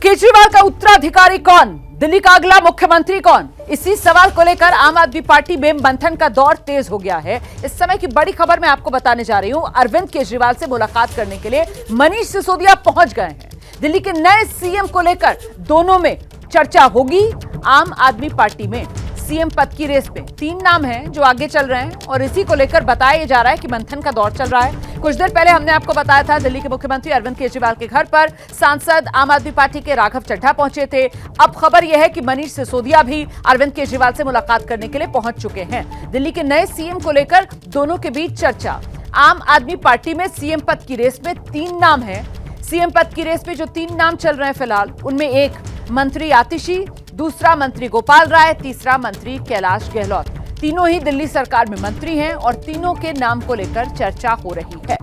केजरीवाल का उत्तराधिकारी कौन, दिल्ली का अगला मुख्यमंत्री कौन, इसी सवाल को लेकर आम आदमी पार्टी में मंथन का दौर तेज हो गया है। इस समय की बड़ी खबर मैं आपको बताने जा रही हूं। अरविंद केजरीवाल से मुलाकात करने के लिए मनीष सिसोदिया पहुंच गए हैं। दिल्ली के नए सीएम को लेकर दोनों में चर्चा होगी। आम आदमी पार्टी में सीएम पद की रेस में 3 नाम हैं जो आगे चल रहे हैं और इसी को लेकर बताया जा रहा है कि मंथन का दौर चल रहा है। कुछ देर पहले हमने आपको बताया था दिल्ली के मुख्यमंत्री अरविंद केजरीवाल के घर पर सांसद आम आदमी पार्टी के राघव चड्ढा पहुंचे थे। अब खबर यह है कि मनीष सिसोदिया भी अरविंद केजरीवाल से मुलाकात करने के लिए पहुंच चुके हैं। दिल्ली के नए सीएम को लेकर दोनों के बीच चर्चा। आम आदमी पार्टी में सीएम पद की रेस में 3 नाम है। सीएम पद की रेस में जो 3 नाम चल रहे हैं फिलहाल, उनमें एक मंत्री आतिशी, दूसरा मंत्री गोपाल राय, तीसरा मंत्री कैलाश गहलोत। तीनों ही दिल्ली सरकार में मंत्री हैं और तीनों के नाम को लेकर चर्चा हो रही है।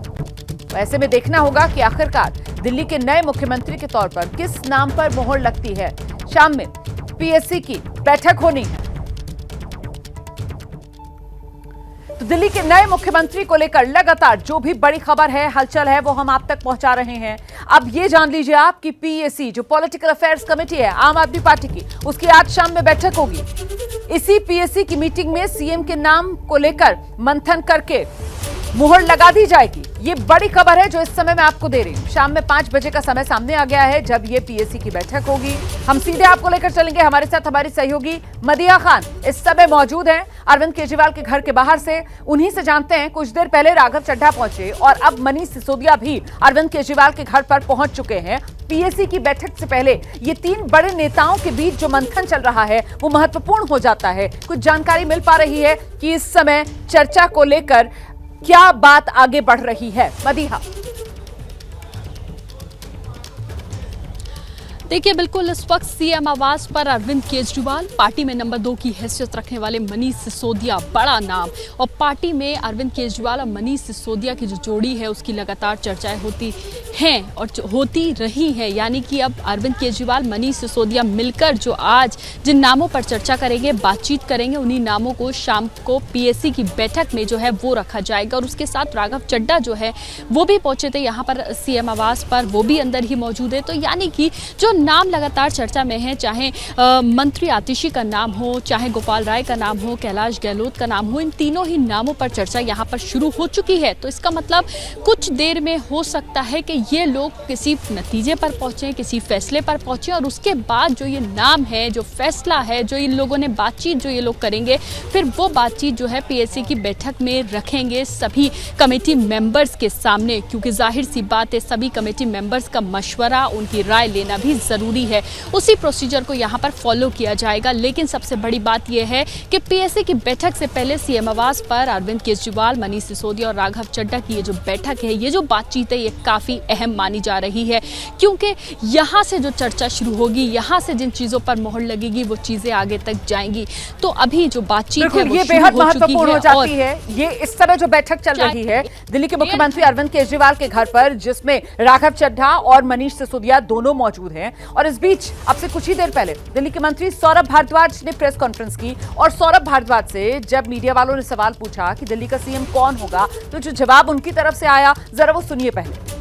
ऐसे में देखना होगा कि आखिरकार दिल्ली के नए मुख्यमंत्री के तौर पर किस नाम पर मोहर लगती है। शाम में पीएससी की बैठक होनी है, तो दिल्ली के नए मुख्यमंत्री को लेकर लगातार जो भी बड़ी खबर है, हलचल है, वो हम आप तक पहुंचा रहे हैं। अब ये जान लीजिए आप कि पीएसी जो पॉलिटिकल अफेयर्स कमेटी है आम आदमी पार्टी की, उसकी आज शाम में बैठक होगी। इसी पीएसी की मीटिंग में सीएम के नाम को लेकर मंथन करके मुहर लगा दी जाएगी। ये बड़ी खबर है जो इस समय मैं आपको दे रही हूं। शाम में 5 बजे का समय सामने आ गया है जब ये पीएसी की बैठक होगी। हम सीधे आपको लेकर चलेंगे। हमारे साथ हमारी सहयोगी मदिया खान इस समय मौजूद हैं अरविंद केजरीवाल के घर के बाहर से। उन्हीं से जानते हैं, कुछ देर पहले राघव चड्ढा पहुंचे और अब मनीष सिसोदिया भी अरविंद केजरीवाल के घर पर पहुंच चुके हैं। पीएसी की बैठक से पहले ये 3 बड़े नेताओं के बीच जो मंथन चल रहा है वो महत्वपूर्ण हो जाता है। कुछ जानकारी मिल पा रही है कि इस समय चर्चा को लेकर क्या बात आगे बढ़ रही है। मदीहा, देखिए, बिल्कुल इस वक्त सीएम आवास पर अरविंद केजरीवाल, पार्टी में नंबर 2 की हैसियत रखने वाले मनीष सिसोदिया, बड़ा नाम, और पार्टी में अरविंद केजरीवाल और मनीष सिसोदिया की जो जोड़ी है उसकी लगातार चर्चाएं होती हैं और होती रही हैं। यानी कि अब अरविंद केजरीवाल, मनीष सिसोदिया मिलकर जो आज जिन नामों पर चर्चा करेंगे, बातचीत करेंगे, उन्हीं नामों को शाम को पीएसी की बैठक में जो है वो रखा जाएगा। और उसके साथ राघव चड्ढा जो है वो भी पहुंचे थे यहाँ पर सीएम आवास पर, वो भी अंदर ही मौजूद है। तो यानी कि जो नाम लगातार चर्चा में है, चाहे मंत्री आतिशी का नाम हो, चाहे गोपाल राय का नाम हो, कैलाश गहलोत का नाम हो, इन तीनों ही नामों पर चर्चा यहाँ पर शुरू हो चुकी है। तो इसका मतलब कुछ देर में हो सकता है कि ये लोग किसी नतीजे पर पहुंचे, किसी फैसले पर पहुंचे और उसके बाद जो ये नाम है, जो फैसला है, जो इन लोगों ने बातचीत जो ये लोग करेंगे, फिर वो बातचीत जो है पीएससी की बैठक में रखेंगे सभी कमेटी मेंबर्स के सामने, क्योंकि जाहिर सी बात है सभी कमेटी मेंबर्स का मशवरा, उनकी राय लेना भी जरूरी है। उसी प्रोसीजर को यहाँ पर फॉलो किया जाएगा। लेकिन सबसे बड़ी बात यह है कि पीएससी की बैठक से पहले सीएम आवास पर अरविंद केजरीवाल, मनीष सिसोदिया और राघव चड्ढा की ये जो बैठक है, ये जो बातचीत है, ये काफी अहम मानी जा रही है, क्योंकि यहाँ से जो चर्चा शुरू होगी, यहाँ से जिन चीजों पर मोहर लगेगी, वो चीजें आगे तक जाएंगी। तो अभी जो बातचीत है वो ये बेहद महत्वपूर्ण हो जाती है। ये इस समय जो बैठक चल रही है दिल्ली के मुख्यमंत्री अरविंद केजरीवाल के घर पर, जिसमें राघव चड्ढा और मनीष सिसोदिया दोनों मौजूद हैं। और इस बीच अब से कुछ ही देर पहले दिल्ली के मंत्री सौरभ भारद्वाज ने प्रेस कॉन्फ्रेंस की और सौरभ भारद्वाज से जब मीडिया वालों ने सवाल पूछा कि दिल्ली का सीएम कौन होगा, तो जो जवाब उनकी तरफ से आया, जरा वो सुनिए पहले।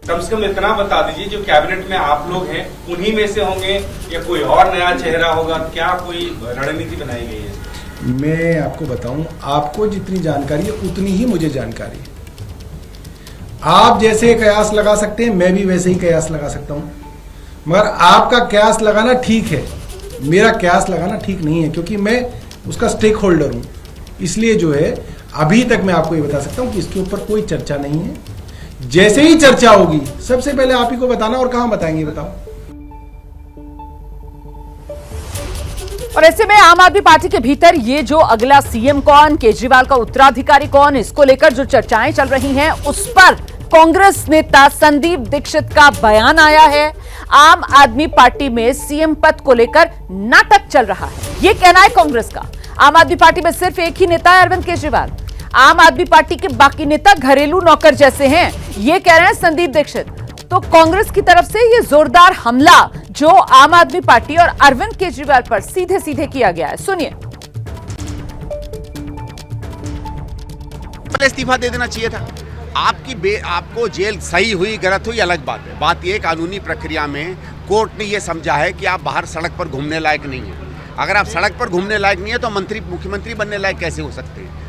कम से कम इतना बता दीजिए, जो कैबिनेट में आप लोग हैं उन्हीं में से होंगे या कोई और नया चेहरा होगा? क्या कोई रणनीति बनाई गई है? मैं आपको बताऊं, आपको जितनी जानकारी है उतनी ही मुझे जानकारी है। आप जैसे कयास लगा सकते हैं, मैं भी वैसे ही कयास लगा सकता हूं, मगर आपका कयास लगाना ठीक है, मेरा कयास लगाना ठीक नहीं है, क्योंकि मैं उसका स्टेक होल्डर हूं। इसलिए जो है अभी तक मैं आपको ये बता सकता हूं कि इसके ऊपर कोई चर्चा नहीं है। जैसे ही चर्चा होगी सबसे पहले आप ही को बताना, और कहां बताएंगे बताओ। और ऐसे में आम आदमी पार्टी के भीतर ये जो अगला सीएम कौन, केजरीवाल का उत्तराधिकारी कौन, इसको लेकर जो चर्चाएं चल रही हैं, उस पर कांग्रेस नेता संदीप दीक्षित का बयान आया है। आम आदमी पार्टी में सीएम पद को लेकर नाटक चल रहा है, ये कहना है कांग्रेस का। आम आदमी पार्टी में सिर्फ एक ही नेता है, अरविंद केजरीवाल। आम आदमी पार्टी के बाकी नेता घरेलू नौकर जैसे हैं, ये कह रहे हैं संदीप दीक्षित। तो कांग्रेस की तरफ से ये जोरदार हमला जो आम आदमी पार्टी और अरविंद केजरीवाल पर सीधे सीधे किया गया है, सुनिए। इस्तीफा दे देना चाहिए था। आपको जेल सही हुई गलत हुई अलग बात है। बात ये कानूनी प्रक्रिया में कोर्ट ने ये समझा है कि आप बाहर सड़क पर घूमने लायक नहीं हैं। अगर आप सड़क पर घूमने लायक नहीं है तो मुख्यमंत्री बनने लायक कैसे हो सकते हैं?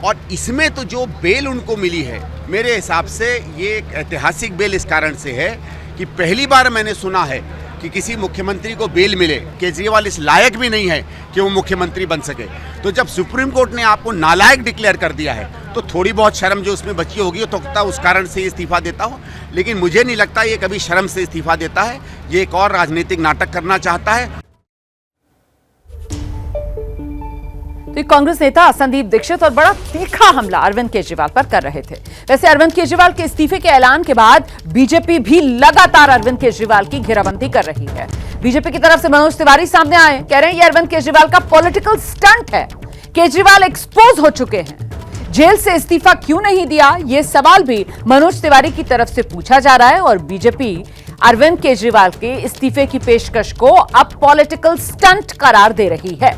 और इसमें तो जो बेल उनको मिली है, मेरे हिसाब से ये एक ऐतिहासिक बेल इस कारण से है कि पहली बार मैंने सुना है कि किसी मुख्यमंत्री को बेल मिले। केजरीवाल इस लायक भी नहीं है कि वो मुख्यमंत्री बन सके। तो जब सुप्रीम कोर्ट ने आपको नालायक डिक्लेयर कर दिया है तो थोड़ी बहुत शर्म जो उसमें बची होगी तो उस कारण से इस्तीफा देता हो, लेकिन मुझे नहीं लगता ये कभी शर्म से इस्तीफा देता है। ये एक और राजनीतिक नाटक करना चाहता है। तो कांग्रेस नेता संदीप दीक्षित और बड़ा तीखा हमला अरविंद केजरीवाल पर कर रहे थे। वैसे अरविंद केजरीवाल के इस्तीफे के ऐलान के बाद बीजेपी भी लगातार अरविंद केजरीवाल की घेराबंदी कर रही है। बीजेपी की तरफ से मनोज तिवारी सामने आए, कह रहे हैं ये अरविंद केजरीवाल का पॉलिटिकल स्टंट है। केजरीवाल एक्सपोज हो चुके हैं, जेल से इस्तीफा क्यों नहीं दिया, यह सवाल भी मनोज तिवारी की तरफ से पूछा जा रहा है। और बीजेपी अरविंद केजरीवाल के इस्तीफे की पेशकश को अब पॉलिटिकल स्टंट करार दे रही है।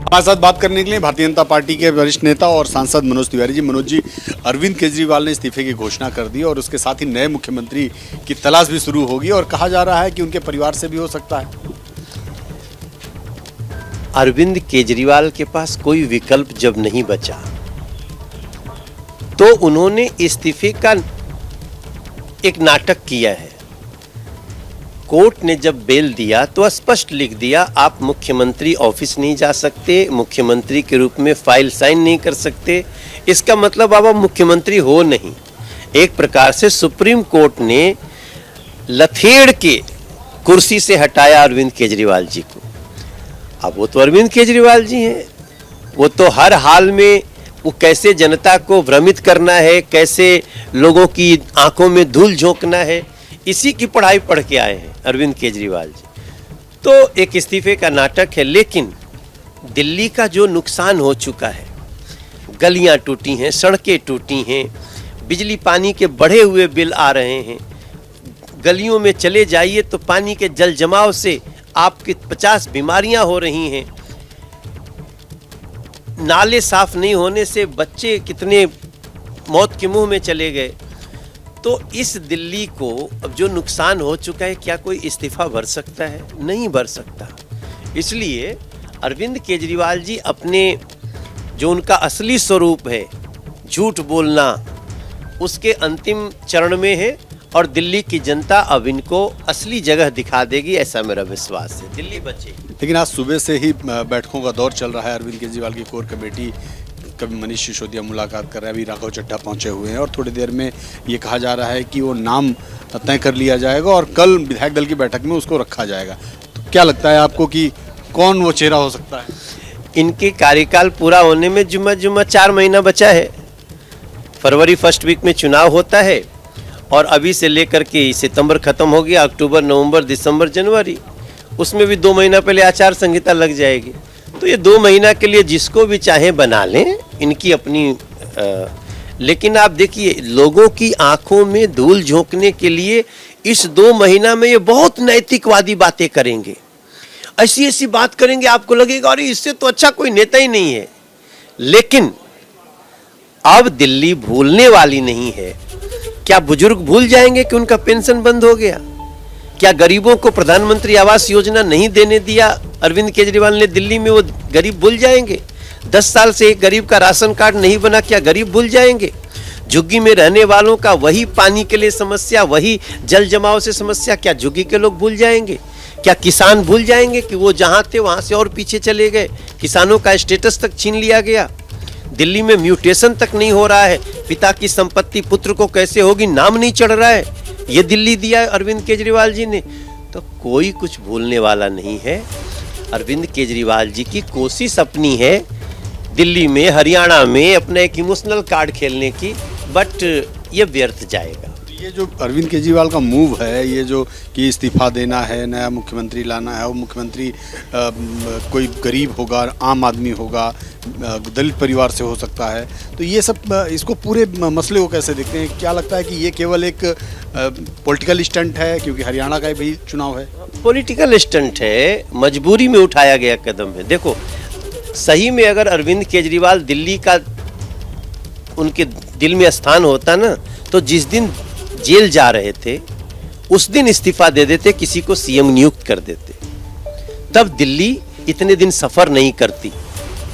हमारे साथ बात करने के लिए भारतीय जनता पार्टी के वरिष्ठ नेता और सांसद मनोज तिवारी जी। मनोज जी, अरविंद केजरीवाल ने इस्तीफे की घोषणा कर दी और उसके साथ ही नए मुख्यमंत्री की तलाश भी शुरू होगी और कहा जा रहा है कि उनके परिवार से भी हो सकता है। अरविंद केजरीवाल के पास कोई विकल्प जब नहीं बचा तो उन्होंने इस्तीफे का एक नाटक किया है। कोर्ट ने जब बेल दिया तो स्पष्ट लिख दिया आप मुख्यमंत्री ऑफिस नहीं जा सकते, मुख्यमंत्री के रूप में फाइल साइन नहीं कर सकते। इसका मतलब अब आप मुख्यमंत्री हो नहीं। एक प्रकार से सुप्रीम कोर्ट ने लथेड़ के कुर्सी से हटाया अरविंद केजरीवाल जी को। अब वो तो अरविंद केजरीवाल जी हैं, वो तो हर हाल में वो कैसे जनता को भ्रमित करना है, कैसे लोगों की आंखों में धूल झोंकना है, इसी की पढ़ाई पढ़ के आए हैं अरविंद केजरीवाल जी। तो एक इस्तीफे का नाटक है, लेकिन दिल्ली का जो नुकसान हो चुका है, गलियां टूटी हैं, सड़कें टूटी हैं, बिजली पानी के बढ़े हुए बिल आ रहे हैं, गलियों में चले जाइए तो पानी के जल जमाव से आपकी 50 बीमारियां हो रही हैं, नाले साफ नहीं होने से बच्चे कितने मौत के मुंह में चले गए। तो इस दिल्ली को अब जो नुकसान हो चुका है, क्या कोई इस्तीफा भर सकता है? नहीं भर सकता। इसलिए अरविंद केजरीवाल जी अपने जो उनका असली स्वरूप है, झूठ बोलना, उसके अंतिम चरण में है और दिल्ली की जनता अब इनको असली जगह दिखा देगी, ऐसा मेरा विश्वास है। दिल्ली बचेगी। लेकिन आज सुबह से ही बैठकों का दौर चल रहा है। अरविंद केजरीवाल की कोर कमेटी, कभी मनीष सिसोदिया मुलाकात कर रहे हैं, अभी राघव चड्ढा पहुंचे हुए हैं और थोड़ी देर में ये कहा जा रहा है कि वो नाम तय कर लिया जाएगा और कल विधायक दल की बैठक में उसको रखा जाएगा। तो क्या लगता है आपको कि कौन वो चेहरा हो सकता है? इनके कार्यकाल पूरा होने में जुम्मा 4 महीना बचा है। फरवरी फर्स्ट वीक में चुनाव होता है और अभी से लेकर के सितंबर खत्म हो गया, अक्टूबर, नवंबर, दिसंबर, जनवरी, उसमें भी 2 महीना पहले आचार संहिता लग जाएगी। तो ये 2 महीना के लिए जिसको भी चाहे बना लें, इनकी अपनी लेकिन आप देखिए लोगों की आंखों में धूल झोंकने के लिए इस 2 महीना में ये बहुत नैतिकवादी बातें करेंगे, ऐसी ऐसी बात करेंगे, आपको लगेगा अरे इससे तो अच्छा कोई नेता ही नहीं है। लेकिन अब दिल्ली भूलने वाली नहीं है। क्या बुजुर्ग भूल जाएंगे कि उनका पेंशन बंद हो गया? क्या गरीबों को प्रधानमंत्री आवास योजना नहीं देने दिया अरविंद केजरीवाल ने दिल्ली में, वो गरीब भूल जाएंगे? 10 साल से एक गरीब का राशन कार्ड नहीं बना, क्या गरीब भूल जाएंगे? झुग्गी में रहने वालों का वही पानी के लिए समस्या, वही जल जमाव से समस्या, क्या झुग्गी के लोग भूल जाएंगे? क्या किसान भूल जाएंगे कि वो जहां थे वहां से और पीछे चले गए, किसानों का स्टेटस तक छीन लिया गया? दिल्ली में म्यूटेशन तक नहीं हो रहा है, पिता की संपत्ति पुत्र को कैसे होगी नाम नहीं चढ़ रहा है, ये दिल्ली दिया अरविंद केजरीवाल जी ने। तो कोई कुछ भूलने वाला नहीं है। अरविंद केजरीवाल जी की कोशिश अपनी है दिल्ली में, हरियाणा में अपना एक इमोशनल कार्ड खेलने की, बट ये व्यर्थ जाएगा। ये जो अरविंद केजरीवाल का मूव है, ये जो कि इस्तीफा देना है, नया मुख्यमंत्री लाना है, वो मुख्यमंत्री कोई गरीब होगा, आम आदमी होगा, दलित परिवार से हो सकता है, तो ये सब इसको पूरे मसले को कैसे देखते हैं? क्या लगता है कि ये केवल एक पॉलिटिकल स्टंट है क्योंकि हरियाणा का भी चुनाव है? पॉलिटिकल स्टंट है, मजबूरी में उठाया गया कदम है। देखो सही में अगर अरविंद केजरीवाल दिल्ली का उनके दिल में स्थान होता ना, तो जिस दिन जेल जा रहे थे उस दिन इस्तीफा दे देते, किसी को सीएम नियुक्त कर देते, तब दिल्ली इतने दिन सफर नहीं करती।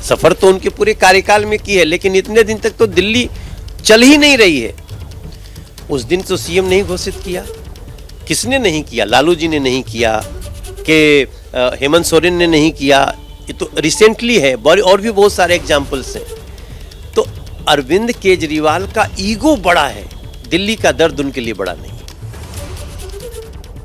सफर तो उनके पूरे कार्यकाल में की है, लेकिन इतने दिन तक तो दिल्ली चल ही नहीं रही है। उस दिन तो सीएम नहीं घोषित किया। किसने नहीं किया? लालू जी ने नहीं किया, कि हेमंत सोरेन ने नहीं किया, ये तो रिसेंटली है, और भी बहुत सारे एग्जाम्पल्स हैं। तो अरविंद केजरीवाल का ईगो बड़ा है, दिल्ली का दर्द उनके लिए बड़ा नहीं।